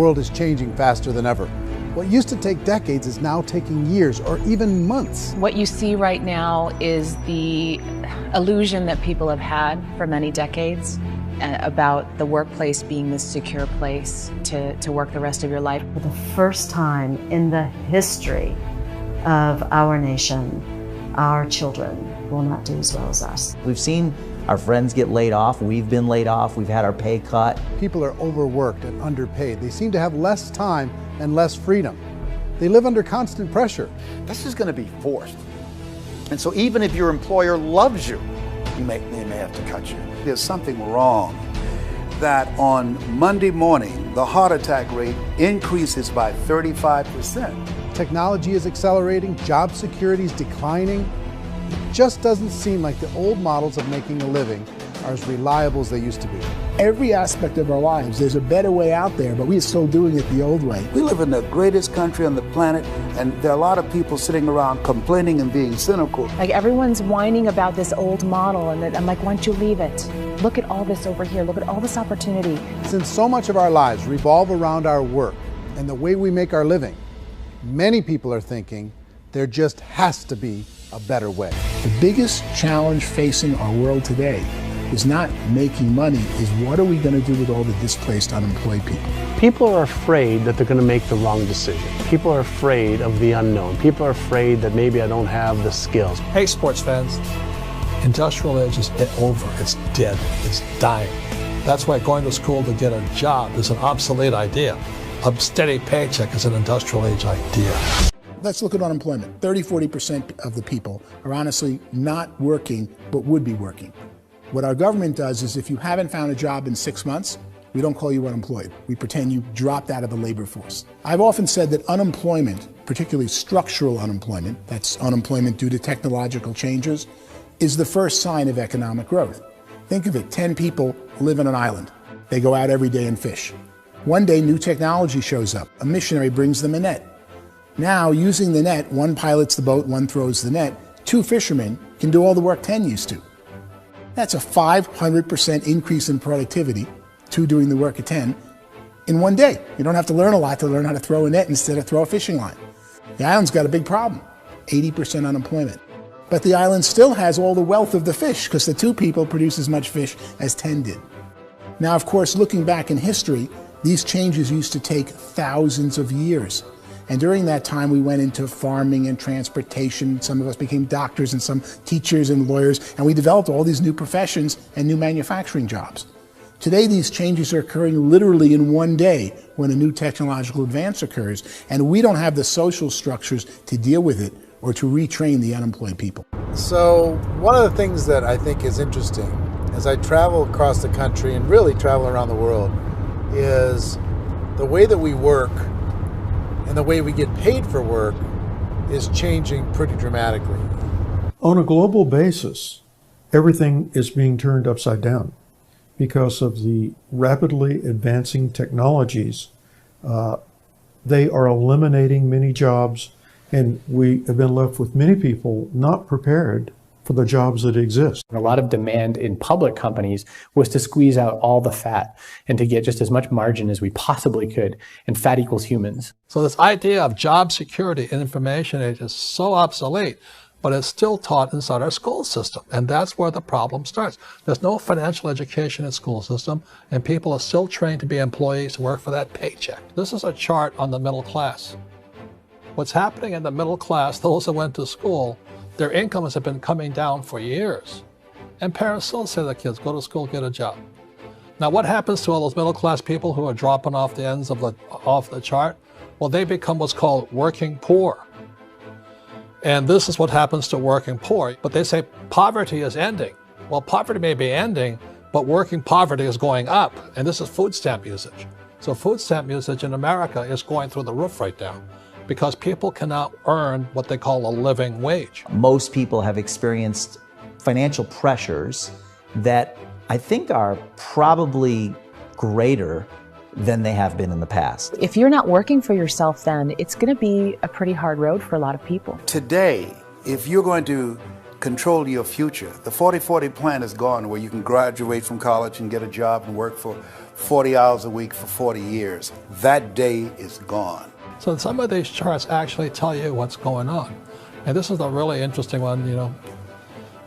world is changing faster than ever. What used to take decades is now taking years or even months. What you see right now is the illusion that people have had for many decades about the workplace being this secure place to work the rest of your life. For the first time in the history of our nation, our children will not do as well as us. We've seen our friends get laid off, we've been laid off, we've had our pay cut. People are overworked and underpaid. They seem to have less time and less freedom. They live under constant pressure. This is going to be forced. And so even if your employer loves you, they may have to cut you. There's something wrong that on Monday morning, the heart attack rate increases by 35%. Technology is accelerating, job security is declining. It just doesn't seem like the old models of making a living are as reliable as they used to be. Every aspect of our lives, there's a better way out there, but we're still doing it the old way. We live in the greatest country on the planet, and there are a lot of people sitting around complaining and being cynical. Like everyone's whining about this old model, and I'm like, why don't you leave it? Look at all this over here. Look at all this opportunity. Since so much of our lives revolve around our work and the way we make our living, many people are thinking there just has to be a better way. The biggest challenge facing our world today is not making money, is what are we going to do with all the displaced, unemployed people? People are afraid that they're going to make the wrong decision. People are afraid of the unknown. People are afraid that maybe I don't have the skills. Hey, sports fans, industrial age is over. It's dead. It's dying. That's why going to school to get a job is an obsolete idea. A steady paycheck is an industrial age idea. Let's look at unemployment. 30–40% of the people are honestly not working, but would be working. What our government does is if you haven't found a job in 6 months, we don't call you unemployed. We pretend you dropped out of the labor force. I've often said that unemployment, particularly structural unemployment, that's unemployment due to technological changes, is the first sign of economic growth. Think of it, 10 people live on an island. They go out every day and fish. One day, new technology shows up. A missionary brings them a net. Now, using the net, one pilots the boat, one throws the net. 2 fishermen can do all the work 10 used to. That's a 500% increase in productivity, 2 doing the work of 10, in one day. You don't have to learn a lot to learn how to throw a net instead of throw a fishing line. The island's got a big problem, 80% unemployment. But the island still has all the wealth of the fish because the 2 people produce as much fish as 10 did. Now, of course, looking back in history, these changes used to take thousands of years. And during that time, we went into farming and transportation. Some of us became doctors and some teachers and lawyers, and we developed all these new professions and new manufacturing jobs. Today, these changes are occurring literally in one day when a new technological advance occurs, and we don't have the social structures to deal with it or to retrain the unemployed people. So one of the things that I think is interesting as I travel across the country and really travel around the world is the way that we work and the way we get paid for work is changing pretty dramatically. On a global basis, everything is being turned upside down because of the rapidly advancing technologies. They are eliminating many jobs, and we have been left with many people not prepared for the jobs that exist. A lot of demand in public companies was to squeeze out all the fat and to get just as much margin as we possibly could, and fat equals humans. So this idea of job security in information age is so obsolete, but it's still taught inside our school system, and that's where the problem starts. There's no financial education in school system, and people are still trained to be employees to work for that paycheck. This is a chart on the middle class. What's happening in the middle class, those that went to school, their incomes have been coming down for years. And parents still say to their kids, go to school, get a job. Now what happens to all those middle class people who are dropping off the ends of the chart? Well, they become what's called working poor. And this is what happens to working poor. But they say poverty is ending. Well, poverty may be ending, but working poverty is going up. And this is food stamp usage. So food stamp usage in America is going through the roof right now, because people cannot earn what they call a living wage. Most people have experienced financial pressures that I think are probably greater than they have been in the past. If you're not working for yourself, then it's going to be a pretty hard road for a lot of people. Today, if you're going to control your future. The 40-40 plan is gone, where you can graduate from college and get a job and work for 40 hours a week for 40 years. That day is gone. So some of these charts actually tell you what's going on. And this is a really interesting one. You know,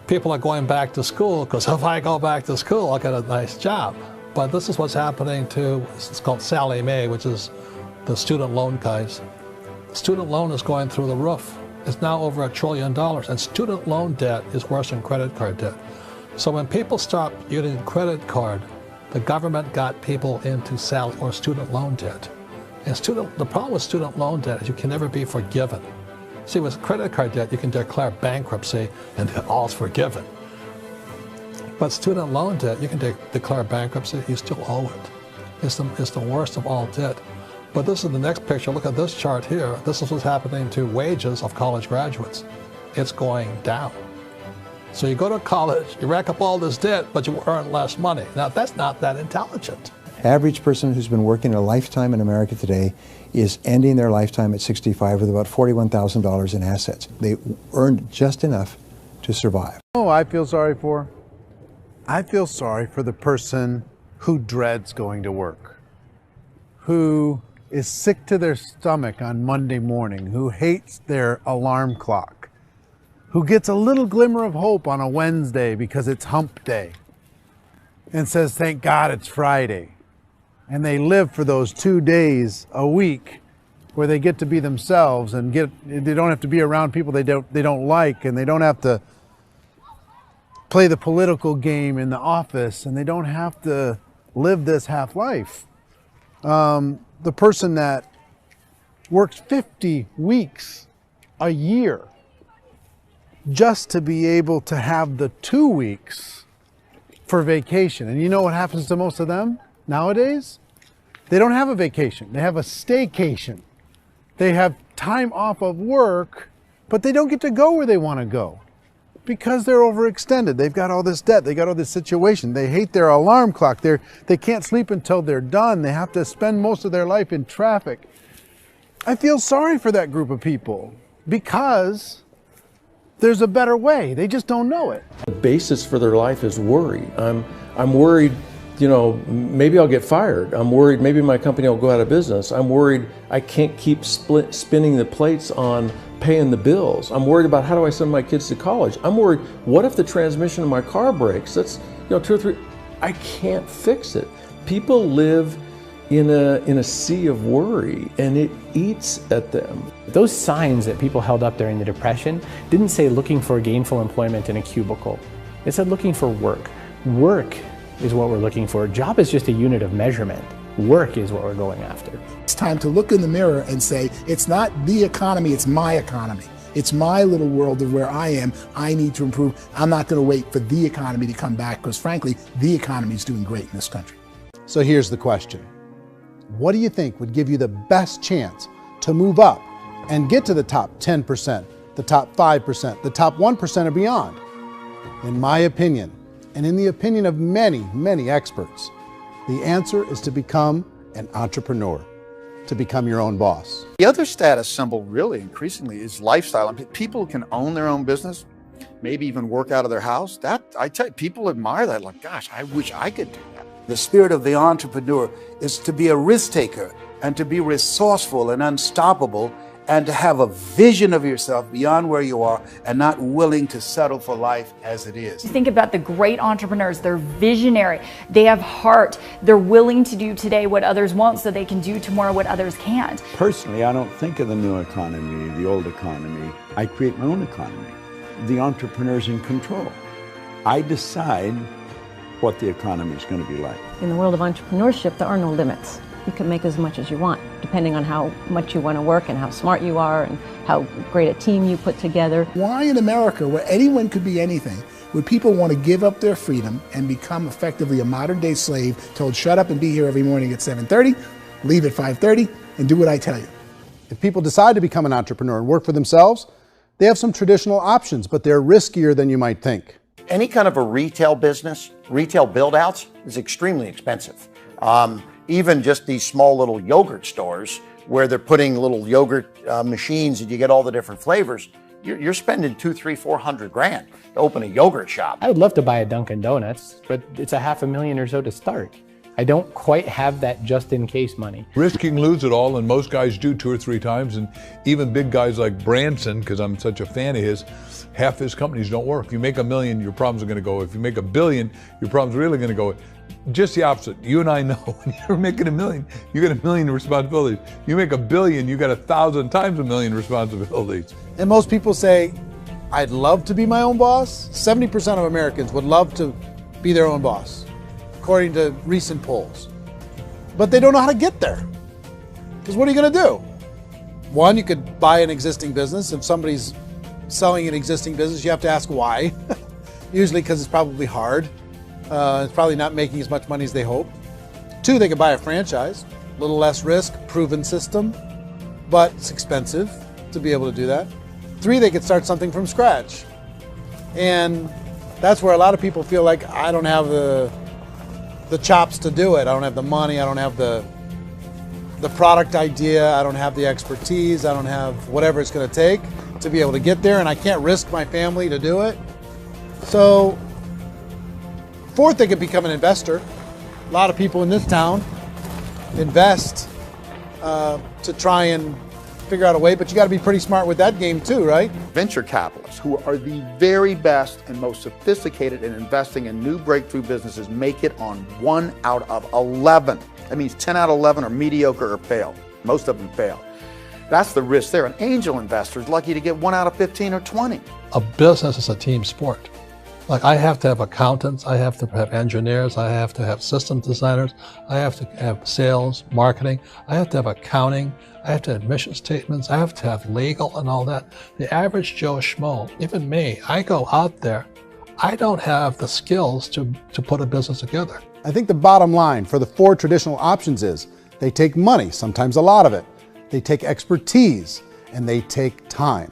people are going back to school because if I go back to school, I'll get a nice job. But this is what's happening to, it's called Sallie Mae, which is the student loan guys. Student loan is going through the roof. It's now over $1 trillion, and student loan debt is worse than credit card debt. So when people stopped using credit card, the government got people into student loan debt. And the problem with student loan debt is you can never be forgiven. See, with credit card debt, you can declare bankruptcy and all's forgiven. But student loan debt, you can declare bankruptcy, you still owe it. It's the worst of all debt. But this is the next picture. Look at this chart here. This is what's happening to wages of college graduates. It's going down. So you go to college, you rack up all this debt, but you earn less money. Now, that's not that intelligent. Average person who's been working a lifetime in America today is ending their lifetime at 65 with about $41,000 in assets. They earned just enough to survive. Oh, I feel sorry for? I feel sorry for the person who dreads going to work, who is sick to their stomach on Monday morning, who hates their alarm clock, who gets a little glimmer of hope on a Wednesday because it's hump day and says, thank God it's Friday. And they live for those 2 days a week where they get to be themselves and they don't have to be around people they don't like, and they don't have to play the political game in the office, and they don't have to live this half life. The person that works 50 weeks a year just to be able to have the 2 weeks for vacation. And you know what happens to most of them nowadays? They don't have a vacation. They have a staycation. They have time off of work, but they don't get to go where they want to go because they're overextended. They've got all this debt. They got all this situation. They hate their alarm clock. They can't sleep until they're done. They have to spend most of their life in traffic. I feel sorry for that group of people because there's a better way. They just don't know it. The basis for their life is worry. I'm worried, you know, maybe I'll get fired. I'm worried maybe my company will go out of business. I'm worried I can't keep spinning the plates on paying the bills. I'm worried about how do I send my kids to college. I'm worried, what if the transmission of my car breaks? That's, you know, 2 or 3, I can't fix it. People live in a sea of worry, and it eats at them. Those signs that people held up during the Depression didn't say looking for gainful employment in a cubicle. It said looking for work. Work is what we're looking for. Job is just a unit of measurement. Work is what we're going after. It's time to look in the mirror and say, it's not the economy, it's my economy. It's my little world of where I am. I need to improve. I'm not going to wait for the economy to come back because, frankly, the economy is doing great in this country. So here's the question. What do you think would give you the best chance to move up and get to the top 10%, the top 5%, the top 1% or beyond? In my opinion, and in the opinion of many, many experts, the answer is to become an entrepreneur, to become your own boss. The other status symbol really increasingly is lifestyle. I mean, people can own their own business, maybe even work out of their house. That, I tell you, people admire that. Like, gosh, I wish I could do that. The spirit of the entrepreneur is to be a risk taker and to be resourceful and unstoppable and to have a vision of yourself beyond where you are and not willing to settle for life as it is. Think about the great entrepreneurs. They're visionary. They have heart. They're willing to do today what others won't so they can do tomorrow what others can't. Personally, I don't think of the new economy, the old economy. I create my own economy. The entrepreneur's in control. I decide what the economy is going to be like. In the world of entrepreneurship, there are no limits. You can make as much as you want, depending on how much you want to work and how smart you are and how great a team you put together. Why in America, where anyone could be anything, would people want to give up their freedom and become effectively a modern-day slave, told shut up and be here every morning at 7:30, leave at 5:30, and do what I tell you? If people decide to become an entrepreneur and work for themselves, they have some traditional options, but they're riskier than you might think. Any kind of a retail business, retail build-outs is extremely expensive. Even just these small little yogurt stores where they're putting little yogurt machines and you get all the different flavors, you're spending 200, 300, 400 grand to open a yogurt shop. I would love to buy a Dunkin' Donuts, but it's $500,000 or so to start. I don't quite have that just in case money. Risk you can lose it all, and most guys do 2 or 3 times, and even big guys like Branson, because I'm such a fan of his, half his companies don't work. If you make $1 million, your problems are going to go. If you make $1 billion, your problem's really going to go. Just the opposite. You and I know when you're making $1 million, you get $1 million responsibilities. You make $1 billion, you got 1,000 times $1 million responsibilities. And most people say, I'd love to be my own boss. 70% of Americans would love to be their own boss, according to recent polls. But they don't know how to get there. Because what are you going to do? One, you could buy an existing business. If somebody's selling an existing business, you have to ask why. Usually because it's probably hard. It's probably not making as much money as they hope. 2, they could buy a franchise. A little less risk, proven system, but it's expensive to be able to do that. 3, they could start something from scratch. And that's where a lot of people feel like, I don't have the chops to do it. I don't have the money. I don't have the product idea. I don't have the expertise. I don't have whatever it's going to take to be able to get there, and I can't risk my family to do it. So 4th, they could become an investor. A lot of people in this town invest to try and figure out a way, but you got to be pretty smart with that game too, right? Venture capitalists, who are the very best and most sophisticated in investing in new breakthrough businesses, make it on 1 out of 11. That means 10 out of 11 are mediocre or fail. Most of them fail. That's the risk there. An angel investor is lucky to get 1 out of 15 or 20. A business is a team sport. Like, I have to have accountants, I have to have engineers, I have to have system designers, I have to have sales, marketing, I have to have accounting, I have to have mission statements, I have to have legal and all that. The average Joe Schmo, even me, I go out there, I don't have the skills to put a business together. I think the bottom line for the 4 traditional options is they take money, sometimes a lot of it. They take expertise, and they take time.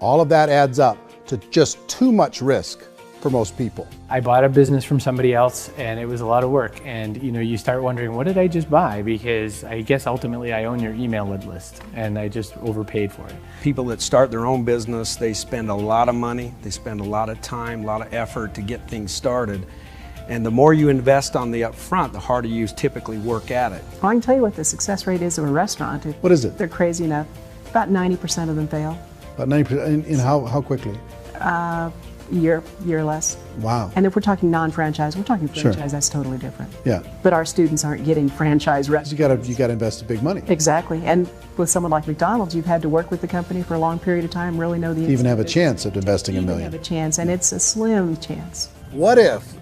All of that adds up to just too much risk for most people. I bought a business from somebody else and it was a lot of work. And you start wondering, what did I just buy? Because I guess ultimately I own your email list and I just overpaid for it. People that start their own business, they spend a lot of money, they spend a lot of time, a lot of effort to get things started. And the more you invest on the upfront, the harder you typically work at it. I can tell you what the success rate is of a restaurant. What is it? They're crazy enough. About 90% of them fail. About 90%, in how quickly? Year or less. Wow. And if we're talking non-franchise, we're talking franchise, Sure. That's totally different. Yeah. But our students aren't getting franchise restaurants. You got to invest big money. Exactly. And with someone like McDonald's, you've had to work with the company for a long period of time, really know the Even have a chance at investing $1 million. have a chance, and it's a slim chance. What if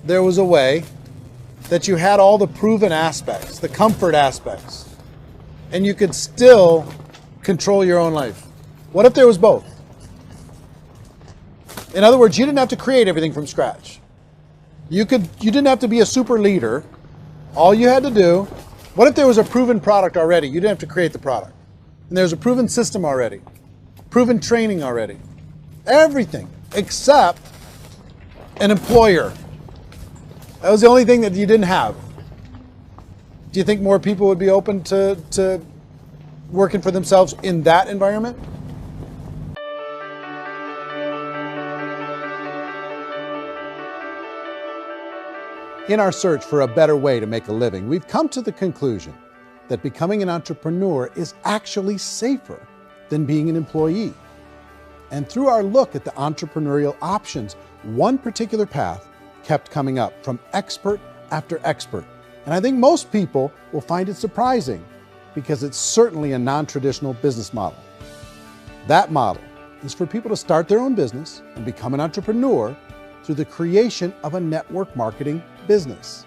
there was a way that you had all the proven aspects, the comfort aspects, and you could still control your own life? What if there was both? In other words, you didn't have to create everything from scratch. You didn't have to be a super leader. All you had to do, what if there was a proven product already? You didn't have to create the product. And there's a proven system already, proven training already. Everything except an employer. That was the only thing that you didn't have. Do you think more people would be open to working for themselves in that environment? In our search for a better way to make a living, we've come to the conclusion that becoming an entrepreneur is actually safer than being an employee. And through our look at the entrepreneurial options, one particular path kept coming up from expert after expert. And I think most people will find it surprising because it's certainly a non-traditional business model. That model is for people to start their own business and become an entrepreneur through the creation of a network marketing business.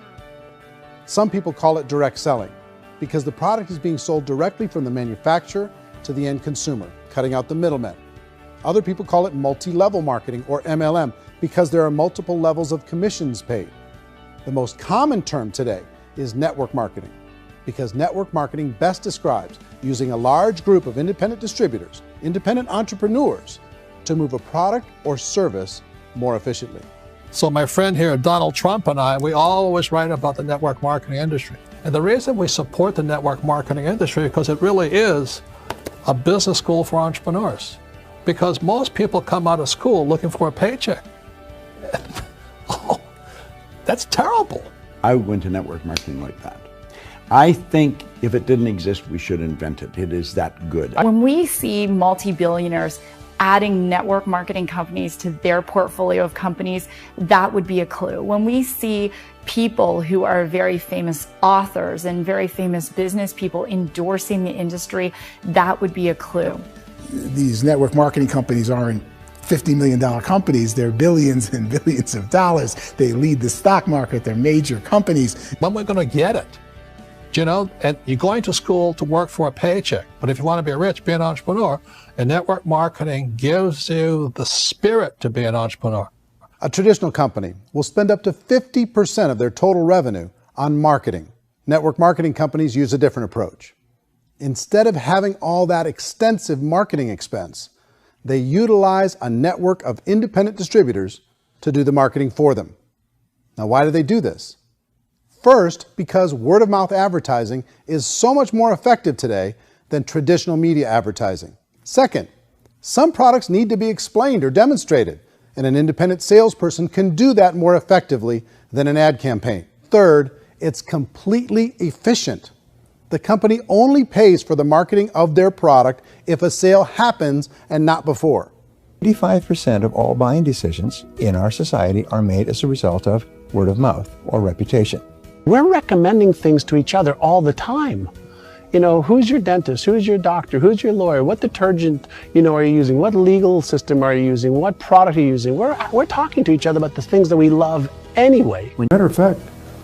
Some people call it direct selling because the product is being sold directly from the manufacturer to the end consumer, cutting out the middlemen. Other people call it multi-level marketing, or MLM, because there are multiple levels of commissions paid. The most common term today is network marketing, because network marketing best describes using a large group of independent distributors, independent entrepreneurs, to move a product or service more efficiently. So my friend here, Donald Trump, and I, we always write about the network marketing industry. And the reason we support the network marketing industry is because it really is a business school for entrepreneurs. because most people come out of school looking for a paycheck. Oh, that's terrible. I would go into network marketing like that. I think if it didn't exist, we should invent it. It is that good. When we see multi-billionaires adding network marketing companies to their portfolio of companies, that would be a clue. When we see people who are very famous authors and very famous business people endorsing the industry, that would be a clue. These network marketing companies aren't $50 million companies, they're billions and billions of dollars. They lead the stock market, they're major companies. When we're going to get it? You know, and you're going to school to work for a paycheck, but if you want to be rich, be an entrepreneur, and network marketing gives you the spirit to be an entrepreneur. A traditional company will spend up to 50% of their total revenue on marketing. Network marketing companies use a different approach. Instead of having all that extensive marketing expense, they utilize a network of independent distributors to do the marketing for them. Now, why do they do this? First, because word-of-mouth advertising is so much more effective today than traditional media advertising. Second, some products need to be explained or demonstrated, and an independent salesperson can do that more effectively than an ad campaign. Third, it's completely efficient. The company only pays for the marketing of their product if a sale happens and not before. 85% of all buying decisions in our society are made as a result of word of mouth or reputation. We're recommending things to each other all the time. You know, who's your dentist? Who's your doctor? Who's your lawyer? What detergent, are you using? What legal system are you using? What product are you using? We're talking to each other about the things that we love anyway. Matter of fact,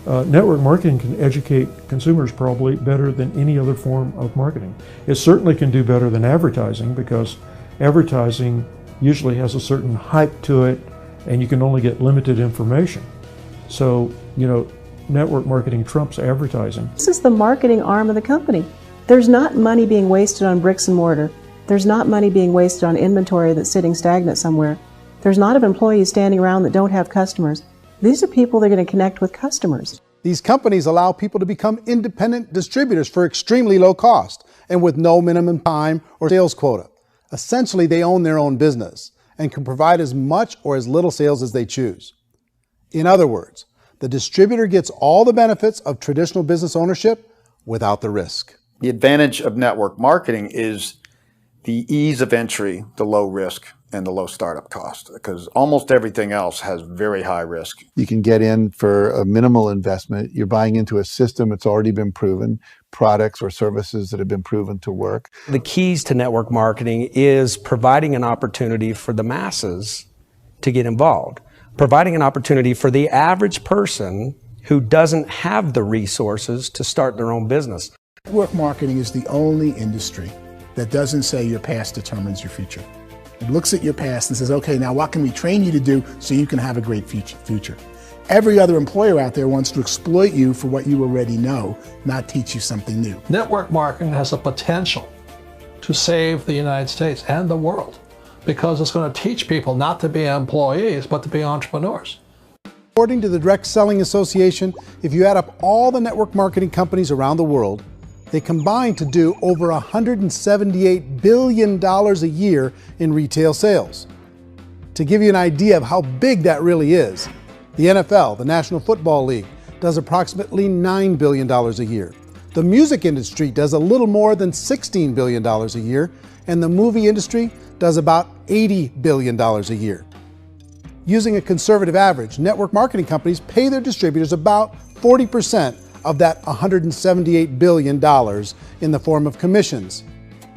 network marketing can educate consumers probably better than any other form of marketing. It certainly can do better than advertising, because advertising usually has a certain hype to it and you can only get limited information. So, network marketing trumps advertising. This is the marketing arm of the company. There's not money being wasted on bricks and mortar. There's not money being wasted on inventory that's sitting stagnant somewhere. There's not of employees standing around that don't have customers. These are people that are going to connect with customers. These companies allow people to become independent distributors for extremely low cost and with no minimum time or sales quota. Essentially, they own their own business and can provide as much or as little sales as they choose. In other words, the distributor gets all the benefits of traditional business ownership without the risk. The advantage of network marketing is the ease of entry, the low risk, and the low startup cost, because almost everything else has very high risk. You can get in for a minimal investment. You're buying into a system that's already been proven, products or services that have been proven to work. The keys to network marketing is providing an opportunity for the masses to get involved, providing an opportunity for the average person who doesn't have the resources to start their own business. Network marketing is the only industry that doesn't say your past determines your future. It looks at your past and says, okay, now what can we train you to do so you can have a great future? Every other employer out there wants to exploit you for what you already know, not teach you something new. Network marketing has the potential to save the United States and the world, because it's going to teach people not to be employees, but to be entrepreneurs. According to the Direct Selling Association, if you add up all the network marketing companies around the world, they combine to do over $178 billion a year in retail sales. To give you an idea of how big that really is, the NFL, the National Football League, does approximately $9 billion a year. The music industry does a little more than $16 billion a year, and the movie industry does about $80 billion a year. Using a conservative average, network marketing companies pay their distributors about 40% of that $178 billion in the form of commissions,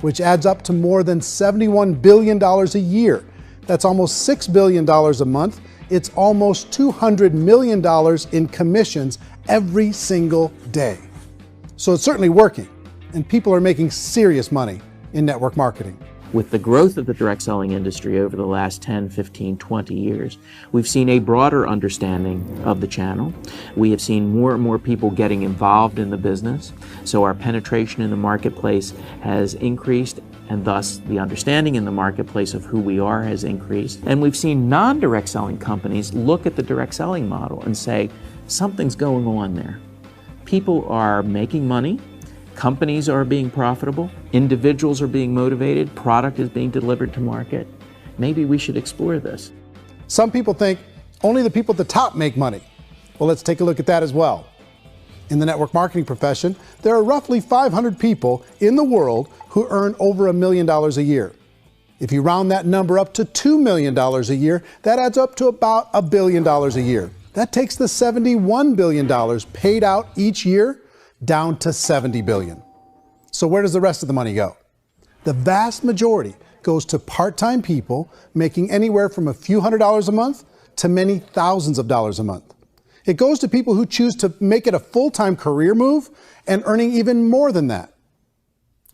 which adds up to more than $71 billion a year. That's almost $6 billion a month. It's almost $200 million in commissions every single day. So it's certainly working, and people are making serious money in network marketing. With the growth of the direct selling industry over the last 10, 15, 20 years, we've seen a broader understanding of the channel. We have seen more and more people getting involved in the business, so our penetration in the marketplace has increased, and thus the understanding in the marketplace of who we are has increased. And we've seen non-direct selling companies look at the direct selling model and say, something's going on there. People are making money, Companies are being profitable, individuals are being motivated, product is being delivered to market. Maybe we should explore this. Some people think only the people at the top make money. Well, let's take a look at that as well. In the network marketing profession, there are roughly 500 people in the world who earn over $1 million a year. If you round that number up to $2 million a year, that adds up to about $1 billion a year. That takes the $71 billion paid out each year down to $70 billion. So where does the rest of the money go? The vast majority goes to part-time people making anywhere from a few $100s a month to many thousands of dollars a month. It goes to people who choose to make it a full-time career move and earning even more than that.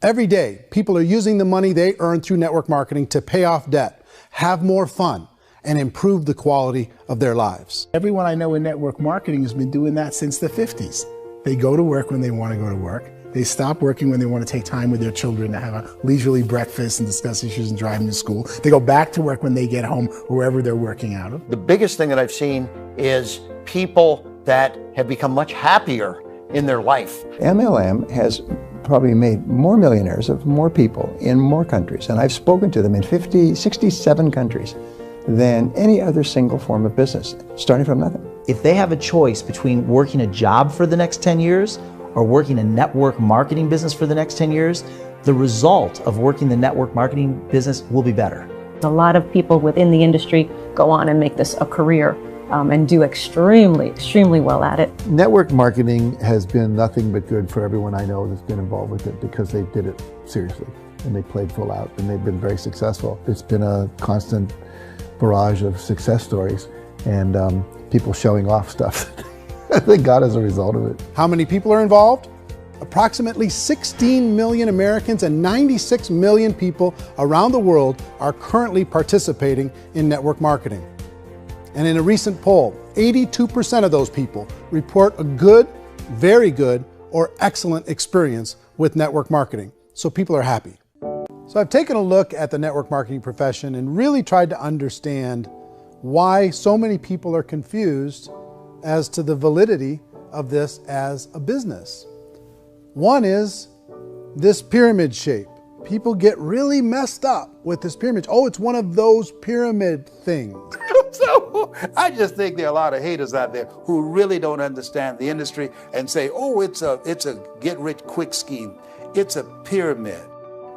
Every day, people are using the money they earn through network marketing to pay off debt, have more fun, and improve the quality of their lives. Everyone I know in network marketing has been doing that since the 50s. They go to work when they want to go to work. They stop working when they want to take time with their children to have a leisurely breakfast and discuss issues and drive them to school. They go back to work when they get home, wherever they're working out of. The biggest thing that I've seen is people that have become much happier in their life. MLM has probably made more millionaires of more people in more countries, and I've spoken to them in 67 countries, than any other single form of business, starting from nothing. If they have a choice between working a job for the next 10 years or working a network marketing business for the next 10 years, the result of working the network marketing business will be better. A lot of people within the industry go on and make this a career and do extremely well at it. Network marketing has been nothing but good for everyone I know that's been involved with it because they did it seriously and they played full out and they've been very successful. It's been a constant barrage of success stories and people showing off stuff that they got as a result of it. How many people are involved? Approximately 16 million Americans and 96 million people around the world are currently participating in network marketing. And in a recent poll, 82% of those people report a good, very good, or excellent experience with network marketing. So people are happy. So I've taken a look at the network marketing profession and really tried to understand why so many people are confused as to the validity of this as a business. One is this pyramid shape. People get really messed up with this pyramid. Oh, it's one of those pyramid things. So I just think there are a lot of haters out there who really don't understand the industry and say, oh, it's a get-rich-quick scheme. It's a pyramid.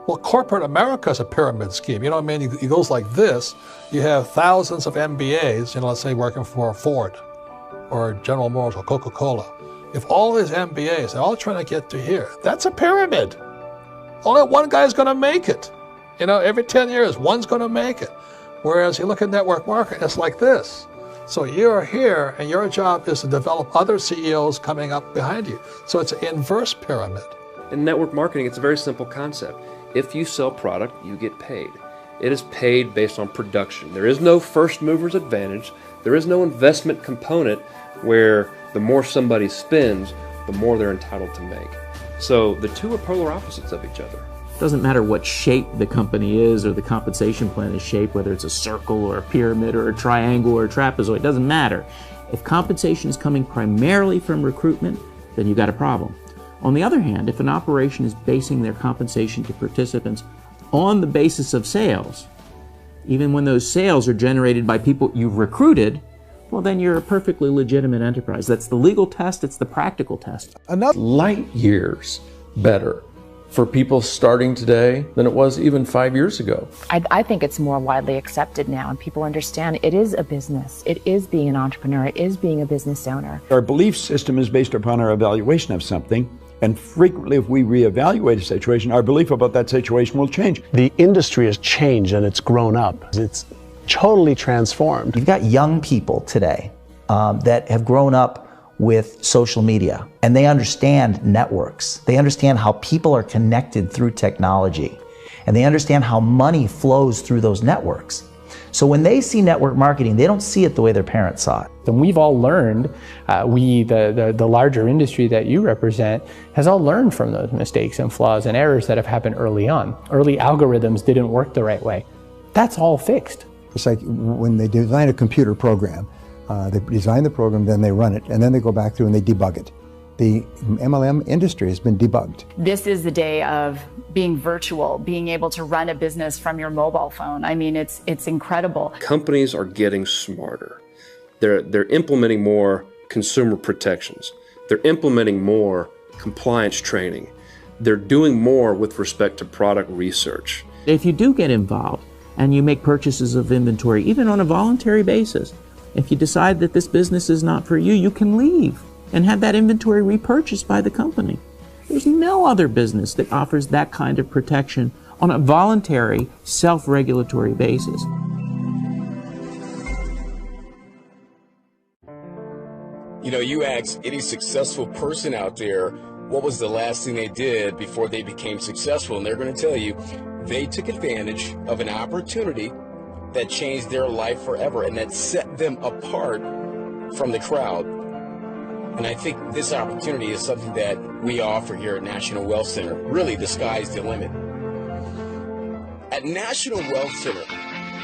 Well, corporate America is a pyramid scheme. You know what I mean? It goes like this. You have thousands of MBAs, let's say working for Ford or General Motors or Coca-Cola. If all these MBAs, they're all trying to get to here, that's a pyramid. Only one guy's going to make it. Every 10 years, one's going to make it. Whereas you look at network marketing, it's like this. So you're here, and your job is to develop other CEOs coming up behind you. So it's an inverse pyramid. In network marketing, it's a very simple concept. If you sell product, you get paid. It is paid based on production. There is no first mover's advantage. There is no investment component where the more somebody spends, the more they're entitled to make. So the two are polar opposites of each other. It doesn't matter what shape the company is or the compensation plan is shaped, whether it's a circle or a pyramid or a triangle or a trapezoid, it doesn't matter. If compensation is coming primarily from recruitment, then you've got a problem. On the other hand, if an operation is basing their compensation to participants on the basis of sales, even when those sales are generated by people you've recruited, well, then you're a perfectly legitimate enterprise. That's the legal test, it's the practical test. Light years better for people starting today than it was even 5 years ago. I think it's more widely accepted now, and people understand it is a business. It is being an entrepreneur. It is being a business owner. Our belief system is based upon our evaluation of something. And frequently, if we reevaluate a situation, our belief about that situation will change. The industry has changed and it's grown up. It's totally transformed. You've got young people today that have grown up with social media, and they understand networks. They understand how people are connected through technology, and they understand how money flows through those networks. So when they see network marketing, they don't see it the way their parents saw it. And we've all learned, the larger industry that you represent, has all learned from those mistakes and flaws and errors that have happened early on. Early algorithms didn't work the right way. That's all fixed. It's like when they design a computer program, they design the program, then they run it, and then they go back through and they debug it. The MLM industry has been debunked. This is the day of being virtual, being able to run a business from your mobile phone. I mean, it's incredible. Companies are getting smarter. They're implementing more consumer protections. They're implementing more compliance training. They're doing more with respect to product research. If you do get involved and you make purchases of inventory, even on a voluntary basis, if you decide that this business is not for you, you can leave and have that inventory repurchased by the company. There's no other business that offers that kind of protection on a voluntary, self-regulatory basis. You know, you ask any successful person out there, what was the last thing they did before they became successful? And they're going to tell you they took advantage of an opportunity that changed their life forever and that set them apart from the crowd. And I think this opportunity is something that we offer here at National Wealth Center. Really, the sky's the limit. At National Wealth Center,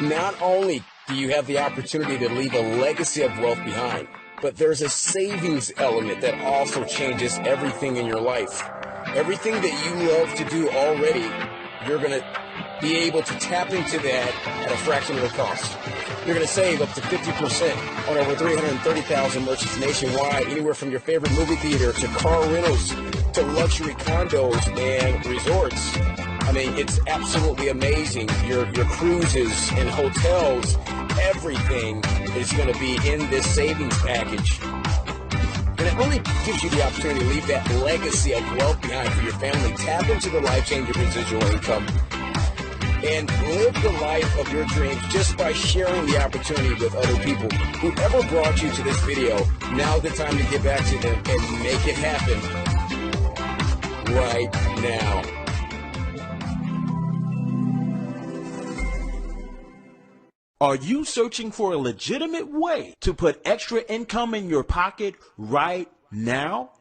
not only do you have the opportunity to leave a legacy of wealth behind, but there's a savings element that also changes everything in your life. Everything that you love to do already, you're going to be able to tap into that at a fraction of the cost. You're going to save up to 50% on over 330,000 merchants nationwide, anywhere from your favorite movie theater to car rentals to luxury condos and resorts. I mean, it's absolutely amazing. Your cruises and hotels, everything is going to be in this savings package. And it really gives you the opportunity to leave that legacy of wealth behind for your family. Tap into the life-changing residual income and live the life of your dreams just by sharing the opportunity with other people. Whoever brought you to this video, now's the time to get back to them and make it happen right now. Are you searching for a legitimate way to put extra income in your pocket right now?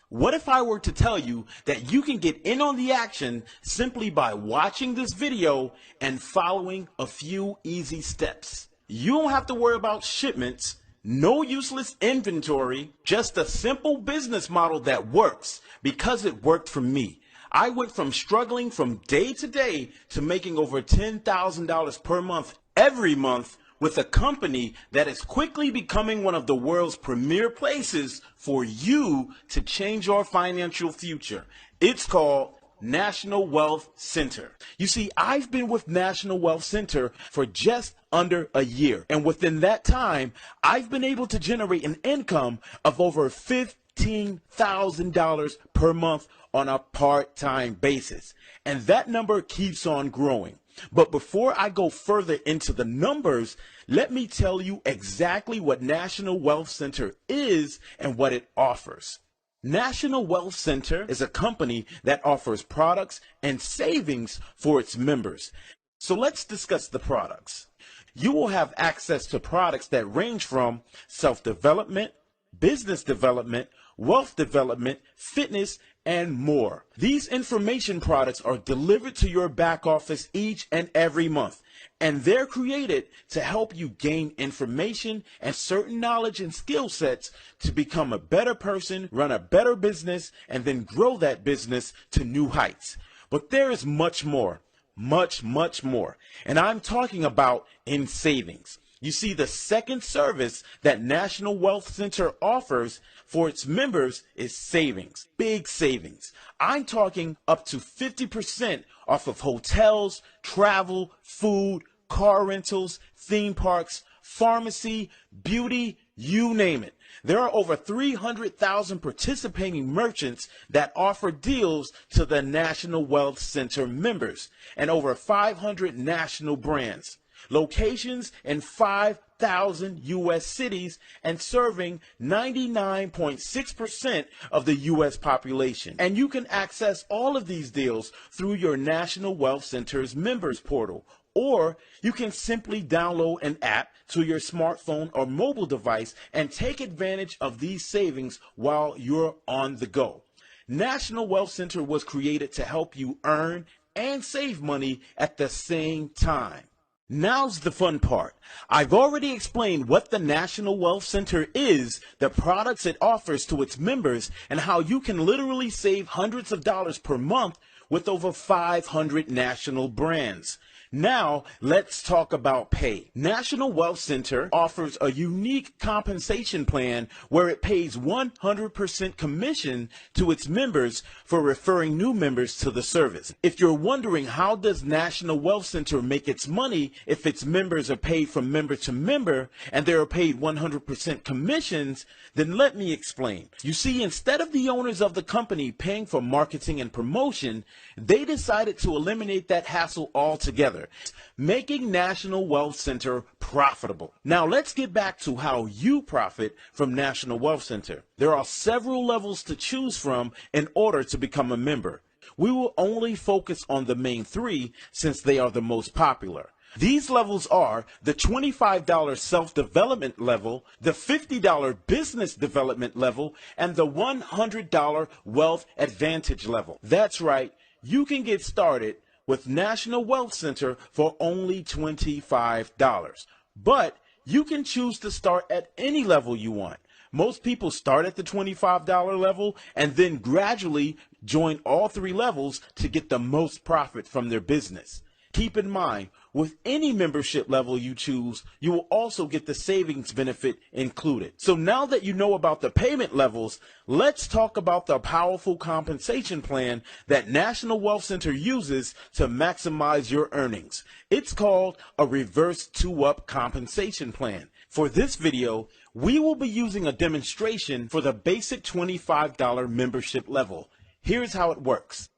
What if I were to tell you that you can get in on the action simply by watching this video and following a few easy steps? You don't have to worry about shipments, no useless inventory, just a simple business model that works because it worked for me. I went from struggling from day to day to making over $10,000 per month every month with a company that is quickly becoming one of the world's premier places for you to change your financial future. It's called National Wealth Center. You see, I've been with National Wealth Center for just under a year. And within that time, I've been able to generate an income of over $15,000 per month on a part-time basis. And that number keeps on growing. But before I go further into the numbers, let me tell you exactly what National Wealth Center is and what it offers. National Wealth Center is a company that offers products and savings for its members. So let's discuss the products. You will have access to products that range from self-development, business development, wealth development, fitness, and more. These information products are delivered to your back office each and every month, and they're created to help you gain information and certain knowledge and skill sets to become a better person, run a better business, and then grow that business to new heights. But there is much more, much more, and I'm talking about in savings. You see, the second service that National Wealth Center offers for its members is savings, big savings. I'm talking up to 50% off of hotels, travel, food, car rentals, theme parks, pharmacy, beauty, you name it. There are over 300,000 participating merchants that offer deals to the National Wealth Center members and over 500 national brands. Locations in 5,000 U.S. cities and serving 99.6% of the U.S. population. And you can access all of these deals through your National Wealth Center's members portal, or you can simply download an app to your smartphone or mobile device and take advantage of these savings while you're on the go. National Wealth Center was created to help you earn and save money at the same time. Now's the fun part. I've already explained what the National Wealth Center is, the products it offers to its members, and how you can literally save hundreds of dollars per month with over 500 national brands. Now, let's talk about pay. National Wealth Center offers a unique compensation plan where it pays 100% commission to its members for referring new members to the service. If you're wondering how does National Wealth Center make its money if its members are paid from member to member and they are paid 100% commissions, then let me explain. You see, instead of the owners of the company paying for marketing and promotion, they decided to eliminate that hassle altogether, making National Wealth Center profitable. Now let's get back to how you profit from National Wealth Center. There are several levels to choose from in order to become a member. We will only focus on the main three since they are the most popular. These levels are the $25 self-development level, the $50 business development level, and the $100 wealth advantage level. That's right, you can get started with National Wealth Center for only $25. But you can choose to start at any level you want. Most people start at the $25 level and then gradually join all three levels to get the most profit from their business. Keep in mind, with any membership level you choose, you will also get the savings benefit included. So now that you know about the payment levels, let's talk about the powerful compensation plan that National Wealth Center uses to maximize your earnings. It's called a reverse 2-up compensation plan. For this video, we will be using a demonstration for the basic $25 membership level. Here's how it works.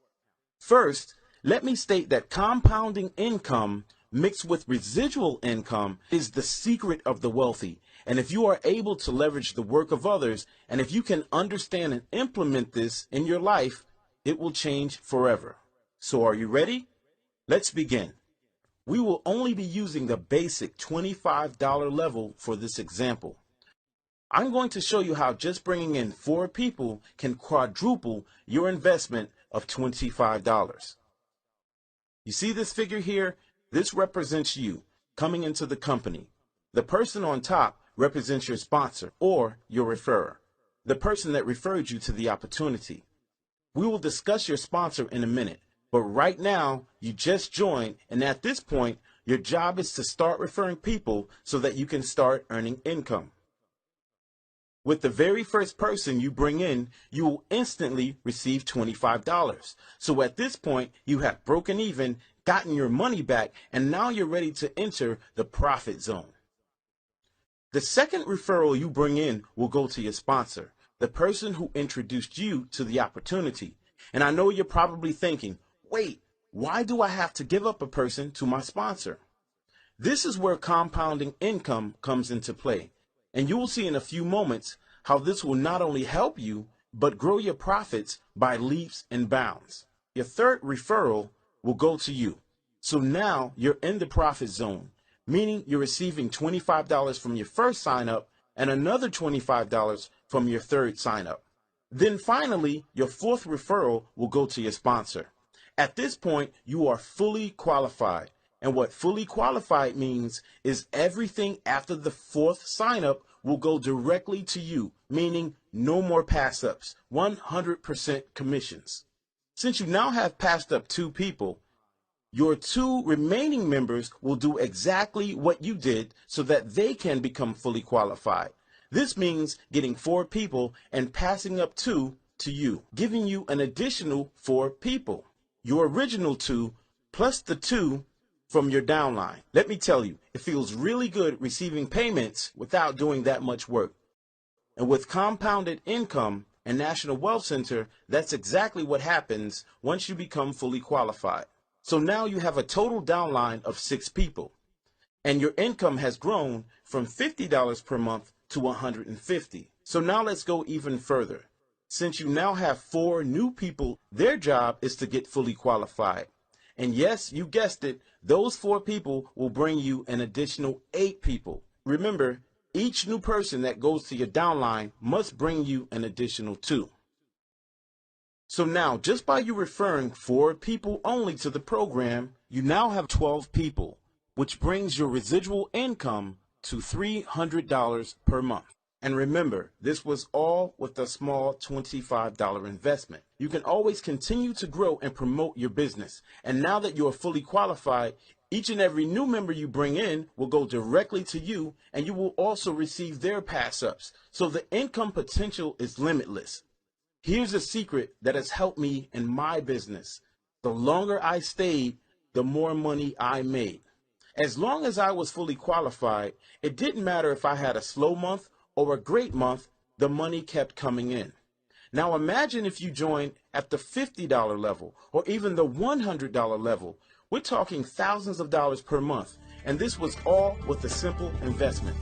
First, let me state that compounding income mixed with residual income is the secret of the wealthy. And if you are able to leverage the work of others, and if you can understand and implement this in your life, it will change forever. So are you ready? Let's begin. We will only be using the basic $25 level for this example. I'm going to show you how just bringing in 4 people can quadruple your investment of $25. You see this figure here? This represents you coming into the company. The person on top represents your sponsor or your referrer, the person that referred you to the opportunity. We will discuss your sponsor in a minute, but right now you just joined, and at this point your job is to start referring people so that you can start earning income. With the very first person you bring in, you will instantly receive $25. So at this point, you have broken even, gotten your money back, and now you're ready to enter the profit zone. The second referral you bring in will go to your sponsor, the person who introduced you to the opportunity. And I know you're probably thinking, wait, why do I have to give up a person to my sponsor? This is where compounding income comes into play. And you will see in a few moments how this will not only help you, but grow your profits by leaps and bounds. Your third referral will go to you. So now you're in the profit zone, meaning you're receiving $25 from your first sign up and another $25 from your third sign up. Then finally, your fourth referral will go to your sponsor. At this point, you are fully qualified. And what fully qualified means is everything after the fourth sign up will go directly to you, meaning no more pass-ups, 100% commissions. Since you now have passed up 2 people, your 2 remaining members will do exactly what you did so that they can become fully qualified. This means getting 4 people and passing up 2 to you, giving you an additional 4 people. Your original 2 plus the 2 from your downline. Let me tell you, it feels really good receiving payments without doing that much work. And with compounded income and National Wealth Center, that's exactly what happens once you become fully qualified. So now you have a total downline of 6 people, and your income has grown from $50 per month to $150. So now let's go even further. Since you now have 4 new people, their job is to get fully qualified. And yes, you guessed it, those 4 people will bring you an additional 8 people. Remember, each new person that goes to your downline must bring you an additional 2. So now, just by you referring 4 people only to the program, you now have 12 people. which brings your residual income to $300 per month. And remember, this was all with a small $25 investment. You can always continue to grow and promote your business. And now that you are fully qualified, each and every new member you bring in will go directly to you, and you will also receive their pass-ups. So the income potential is limitless. Here's a secret that has helped me in my business. The longer I stayed, the more money I made. As long as I was fully qualified, it didn't matter if I had a slow month or a great month, the money kept coming in. Now imagine if you joined at the $50 level or even the $100 level. We're talking thousands of dollars per month, and this was all with a simple investment.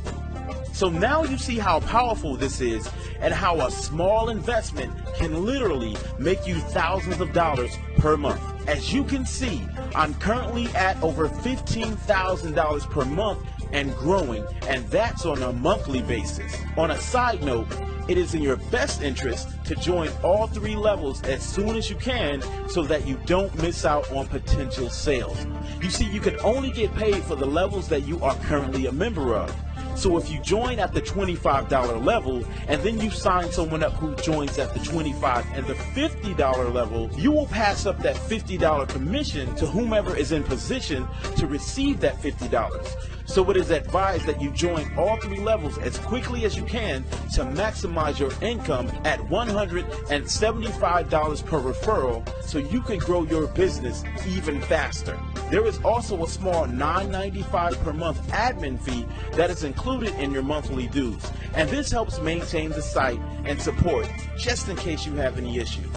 So now you see how powerful this is and how a small investment can literally make you thousands of dollars per month. As you can see, I'm currently at over $15,000 per month and growing, and that's on a monthly basis. On a side note, it is in your best interest to join all 3 levels as soon as you can so that you don't miss out on potential sales. You see, you can only get paid for the levels that you are currently a member of. So if you join at the $25 level and then you sign someone up who joins at the $25 and the $50 level, you will pass up that $50 commission to whomever is in position to receive that $50. So it is advised that you join all 3 levels as quickly as you can to maximize your income at $175 per referral so you can grow your business even faster. There is also a small $9.95 per month admin fee that is included in your monthly dues, and this helps maintain the site and support just in case you have any issues.